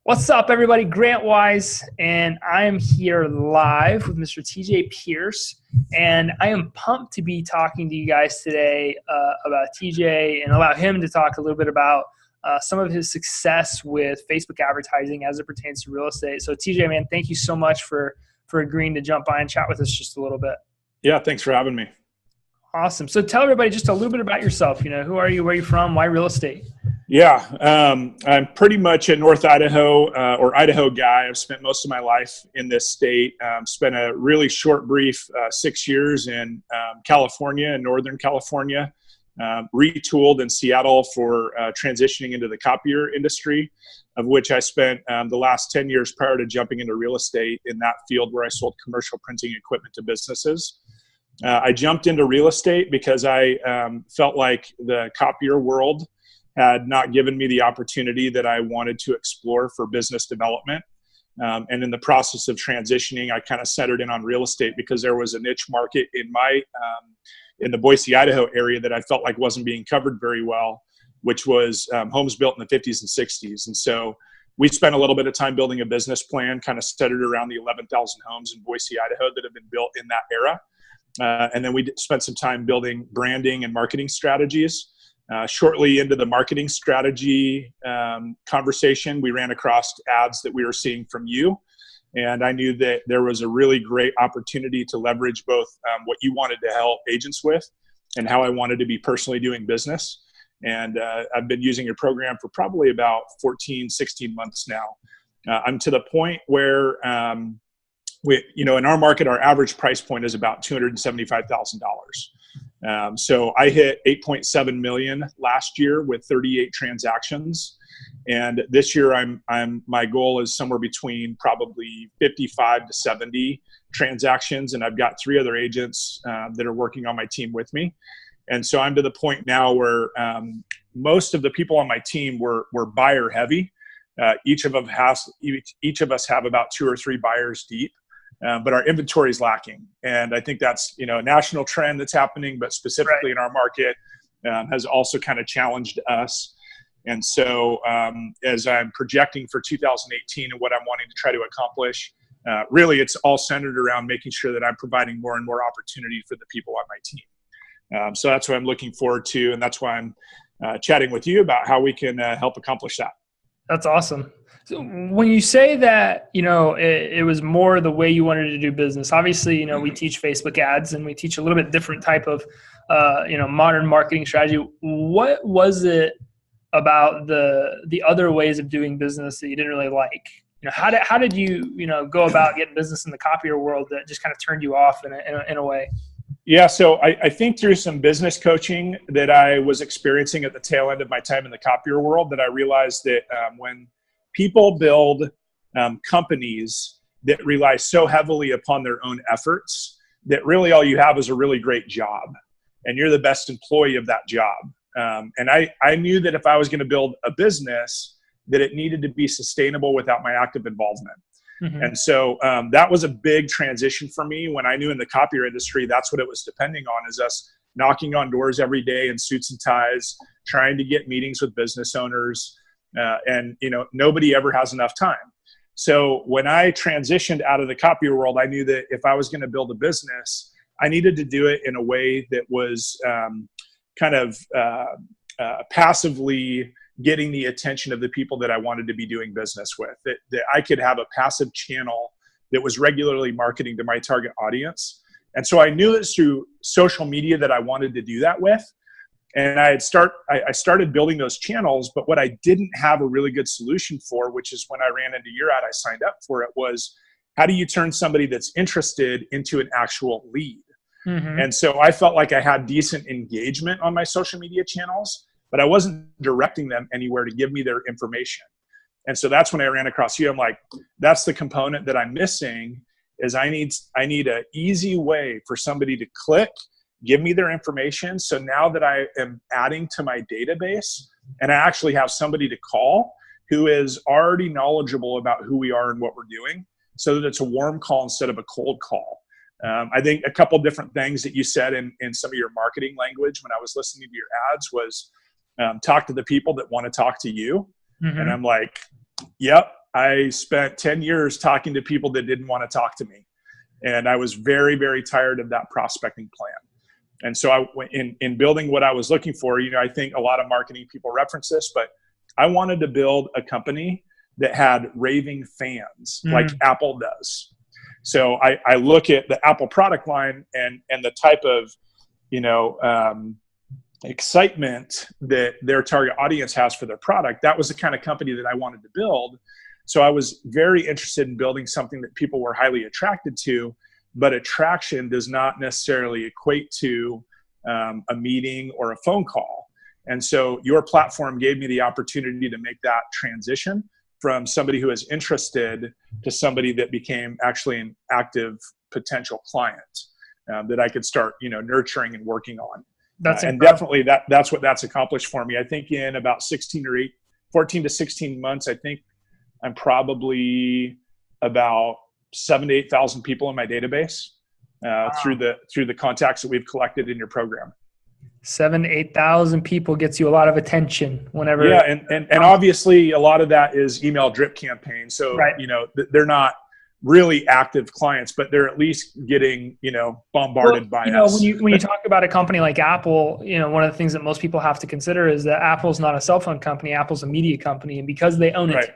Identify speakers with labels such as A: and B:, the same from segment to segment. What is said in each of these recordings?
A: What's up, everybody? Grant Wise, and I am here live with Mr. TJ Pierce, and I am pumped to be talking to you guys today about TJ and allow him to talk a little bit about some of his success with Facebook advertising as it pertains to real estate. So, TJ, man, thank you so much for agreeing to jump by and chat with us just a little bit.
B: Yeah, thanks for having me.
A: Awesome. So, tell everybody just a little bit about yourself. Who are you? Where are you from? Why real estate?
B: Yeah, I'm pretty much a North Idaho or Idaho guy. I've spent most of my life in this state. Spent a really short, brief 6 years in California, in Northern California. Retooled in Seattle for transitioning into the copier industry, of which I spent the last 10 years prior to jumping into real estate in that field where I sold commercial printing equipment to businesses. I jumped into real estate because I felt like the copier world had not given me the opportunity that I wanted to explore for business development. And in the process of transitioning, I kind of centered in on real estate because there was a niche market in the Boise, Idaho area that I felt like wasn't being covered very well, which was homes built in the 50s and 60s. And so we spent a little bit of time building a business plan, kind of centered around the 11,000 homes in Boise, Idaho that have been built in that era. And then we spent some time building branding and marketing strategies. Shortly into the marketing strategy conversation, we ran across ads that we were seeing from you. And I knew that there was a really great opportunity to leverage both what you wanted to help agents with and how I wanted to be personally doing business. And I've been using your program for probably about 14, 16 months now. I'm to the point where, in our market, our average price point is about $275,000. So I hit 8.7 million last year with 38 transactions. And this year my goal is somewhere between probably 55 to 70 transactions. And I've got 3 other agents that are working on my team with me. And so I'm to the point now where most of the people on my team were buyer heavy. Each of us have about 2 or 3 buyers deep. But our inventory is lacking. And I think that's, a national trend that's happening, but specifically in our market has also kind of challenged us. And so as I'm projecting for 2018 and what I'm wanting to try to accomplish, really it's all centered around making sure that I'm providing more and more opportunity for the people on my team. So that's what I'm looking forward to. And that's why I'm chatting with you about how we can help accomplish that.
A: That's awesome. So when you say that, it was more the way you wanted to do business, obviously, we teach Facebook ads and we teach a little bit different type of, modern marketing strategy. What was it about the other ways of doing business that you didn't really like? How did you, go about getting business in the copier world that just kind of turned you off in a way?
B: Yeah, so I think through some business coaching that I was experiencing at the tail end of my time in the copier world, that I realized that when people build companies that rely so heavily upon their own efforts that really all you have is a really great job and you're the best employee of that job. And I knew that if I was going to build a business, that it needed to be sustainable without my active involvement. Mm-hmm. And so that was a big transition for me when I knew in the copier industry, that's what it was depending on, is us knocking on doors every day in suits and ties, trying to get meetings with business owners. And nobody ever has enough time. So when I transitioned out of the copier world, I knew that if I was going to build a business, I needed to do it in a way that was passively getting the attention of the people that I wanted to be doing business with, that I could have a passive channel that was regularly marketing to my target audience. And so I knew it's through social media that I wanted to do that with. And I started building those channels, but what I didn't have a really good solution for, which is when I ran into your ad, I signed up for it, was how do you turn somebody that's interested into an actual lead? Mm-hmm. And so I felt like I had decent engagement on my social media channels, but I wasn't directing them anywhere to give me their information. And so that's when I ran across you. I'm like, that's the component that I'm missing, is I need an easy way for somebody to click, give me their information. So now that I am adding to my database and I actually have somebody to call who is already knowledgeable about who we are and what we're doing, so that it's a warm call instead of a cold call. I think a couple different things that you said in some of your marketing language when I was listening to your ads was talk to the people that want to talk to you. Mm-hmm. And I'm like, Yep. I spent 10 years talking to people that didn't want to talk to me. And I was very, very tired of that prospecting plan. And so in building what I was looking for, I think a lot of marketing people reference this, but I wanted to build a company that had raving fans like Apple does. So I look at the Apple product line and the type of, excitement that their target audience has for their product. That was the kind of company that I wanted to build. So I was very interested in building something that people were highly attracted to, but attraction does not necessarily equate to a meeting or a phone call. And so your platform gave me the opportunity to make that transition from somebody who is interested to somebody that became actually an active potential client that I could start, nurturing and working on. And definitely that's what that's accomplished for me. I think in about 14 to 16 months, I think I'm probably about 7,000 to 8,000 people in my database through the contacts that we've collected in your program.
A: 7,000 to 8,000 people gets you a lot of attention whenever.
B: Yeah, and obviously a lot of that is email drip campaigns. So
A: right.
B: They're not really active clients, but they're at least getting bombarded by us.
A: When you talk about a company like Apple, one of the things that most people have to consider is that Apple's not a cell phone company. Apple's a media company, and because they own it,
B: right.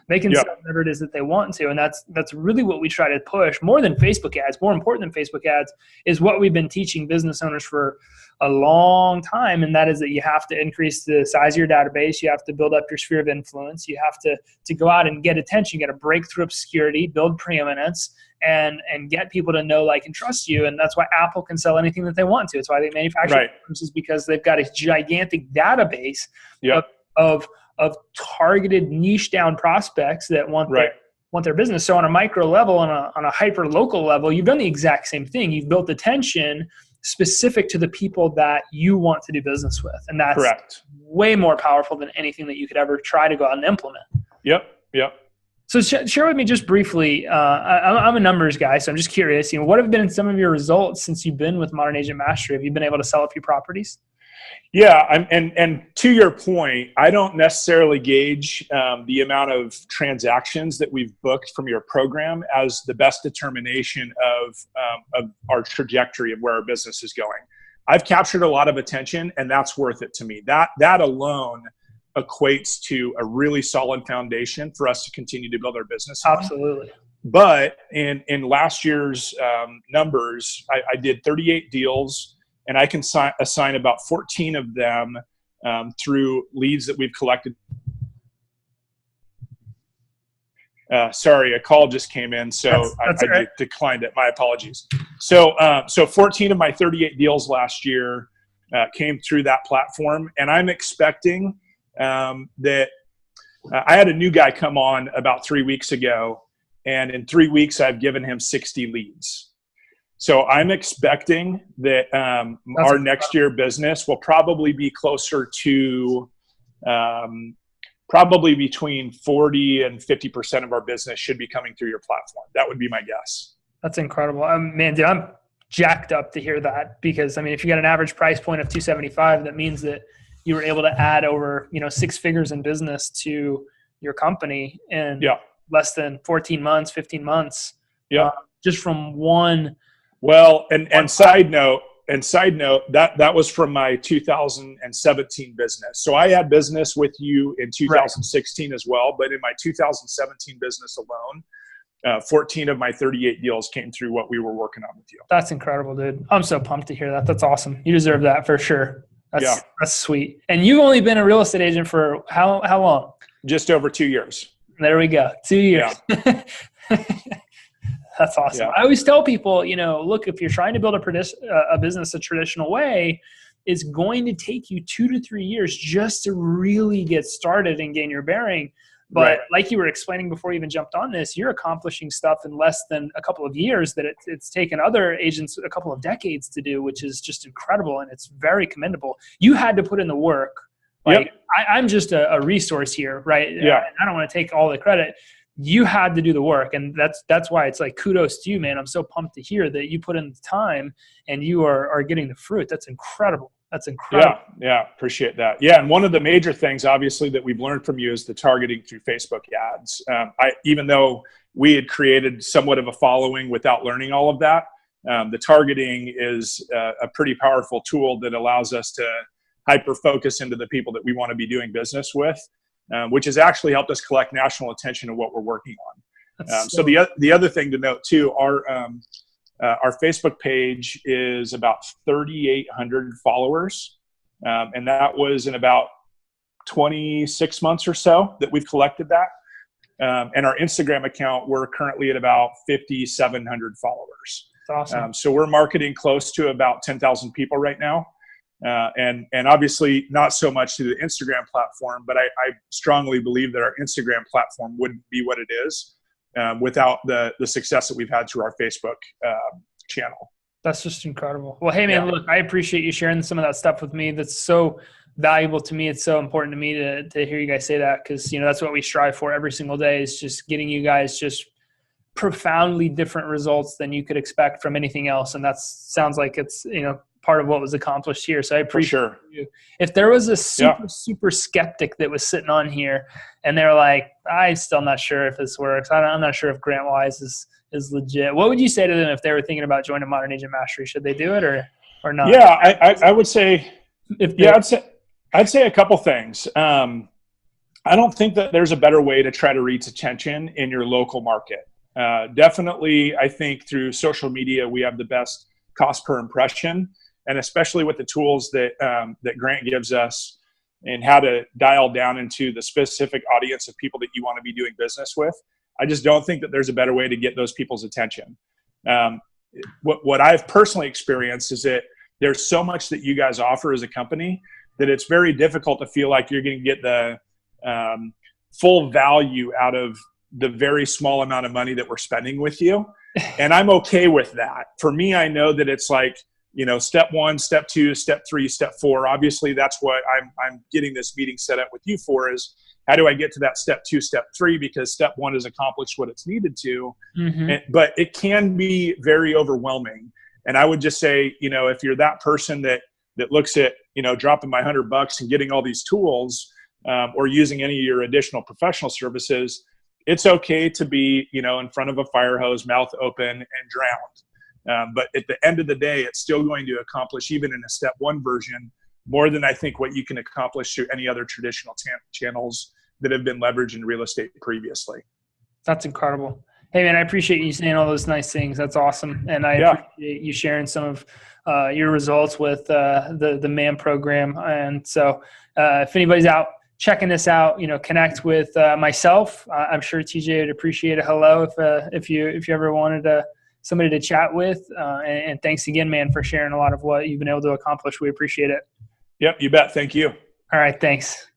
A: they can sell whatever it is that they want to. And that's really what we try to push. More than Facebook ads, more important than Facebook ads is what we've been teaching business owners for a long time. And that is that you have to increase the size of your database. You have to build up your sphere of influence. You have to go out and get attention. You got to break through obscurity, build preeminence, and get people to know, like, and trust you. And that's why Apple can sell anything that they want to. It's why they manufacture is because they've got a gigantic database of targeted niche down prospects that want their business. So on a micro level, on a hyper local level, you've done the exact same thing. You've built attention specific to the people that you want to do business with. And that's correct. Way more powerful than anything that you could ever try to go out and implement.
B: Yep.
A: So share with me just briefly, I'm a numbers guy, so I'm just curious, what have been some of your results since you've been with Modern Agent Mastery? Have you been able to sell a few properties?
B: Yeah, and to your point, I don't necessarily gauge the amount of transactions that we've booked from your program as the best determination of our trajectory of where our business is going. I've captured a lot of attention, and that's worth it to me. That alone equates to a really solid foundation for us to continue to build our business on.
A: Absolutely.
B: But in last year's numbers, I did 38 deals. And I can assign about 14 of them through leads that we've collected. Sorry, a call just came in, so I declined it. My apologies. So 14 of my 38 deals last year came through that platform, and I'm expecting that I had a new guy come on about 3 weeks ago, and in 3 weeks I've given him 60 leads. So I'm expecting that our next year business will probably be closer to probably between 40 and 50% of our business should be coming through your platform. That would be my guess.
A: That's incredible. Man, dude, I'm jacked up to hear that because, if you got an average price point of $275, that means that you were able to add over, 6 figures in business to your company in less than 14 months, 15 months. Just from one.
B: Well, and side note, that was from my 2017 business. So I had business with you in 2016 as well, but in my 2017 business alone, 14 of my 38 deals came through what we were working on with you.
A: That's incredible, dude. I'm so pumped to hear that. That's awesome. You deserve that for sure. That's sweet. And you've only been a real estate agent for how long? Just over 2 years. There we go. 2 years. Yeah. That's awesome. Yeah. I always tell people, look, if you're trying to build a business a traditional way, it's going to take you 2 to 3 years just to really get started and gain your bearing. But like you were explaining before you even jumped on this, you're accomplishing stuff in less than a couple of years that it's taken other agents a couple of decades to do, which is just incredible. And it's very commendable. You had to put in the work. I'm just a resource here, right? Yeah. I don't want to take all the credit. You had to do the work, and that's why it's like kudos to you, man. I'm so pumped to hear that you put in the time and you are getting the fruit. That's incredible. That's incredible.
B: Yeah, appreciate that. Yeah, and one of the major things, obviously, that we've learned from you is the targeting through Facebook ads. Even though we had created somewhat of a following without learning all of that, the targeting is a pretty powerful tool that allows us to hyper focus into the people that we want to be doing business with, which has actually helped us collect national attention to what we're working on. So the other thing to note too, our Facebook page is about 3,800 followers, and that was in about 26 months or so that we've collected that. And our Instagram account, we're currently at about 5,700 followers.
A: That's awesome.
B: So we're marketing close to about 10,000 people right now. And obviously not so much to the Instagram platform, but I strongly believe that our Instagram platform wouldn't be what it is without the success that we've had through our Facebook channel.
A: That's just incredible. Well, hey man, look, I appreciate you sharing some of that stuff with me. That's so valuable to me. It's so important to me to hear you guys say that, because, you know, that's what we strive for every single day, is just getting you guys just profoundly different results than you could expect from anything else. And that sounds like it's, you know, part of what was accomplished here. So I appreciate you. If there was a super skeptic that was sitting on here and they're like, I'm still not sure if this works, I'm not sure if GrantWise is legit, what would you say to them if they were thinking about joining Modern Agent Mastery? Should they do it or not?
B: Yeah, I would say, I'd say a couple things. I don't think that there's a better way to try to reach attention in your local market. Definitely, I think through social media, we have the best cost per impression, and especially with the tools that Grant gives us and how to dial down into the specific audience of people that you want to be doing business with. I just don't think that there's a better way to get those people's attention. What I've personally experienced is that there's so much that you guys offer as a company that it's very difficult to feel like you're going to get the full value out of the very small amount of money that we're spending with you. And I'm okay with that. For me, I know that it's like, you know, step 1, step 2, step 3, step 4. Obviously, that's what I'm getting this meeting set up with you for, is how do I get to that step 2, step 3? Because step 1 has accomplished what it's needed to, but it can be very overwhelming. And I would just say, you know, if you're that person that looks at, you know, dropping my $100 and getting all these tools, or using any of your additional professional services, it's okay to be, you know, in front of a fire hose, mouth open and drowned. But at the end of the day, it's still going to accomplish, even in a step 1 version, more than I think what you can accomplish through any other traditional channels that have been leveraged in real estate previously.
A: That's incredible. Hey man, I appreciate you saying all those nice things. That's awesome. And I appreciate you sharing some of your results with the MAM program. And so if anybody's out checking this out, you know, connect with myself. I'm sure TJ would appreciate a hello if you ever wanted somebody to chat with. And thanks again, man, for sharing a lot of what you've been able to accomplish. We appreciate it.
B: Yep, you bet. Thank you.
A: All right, thanks.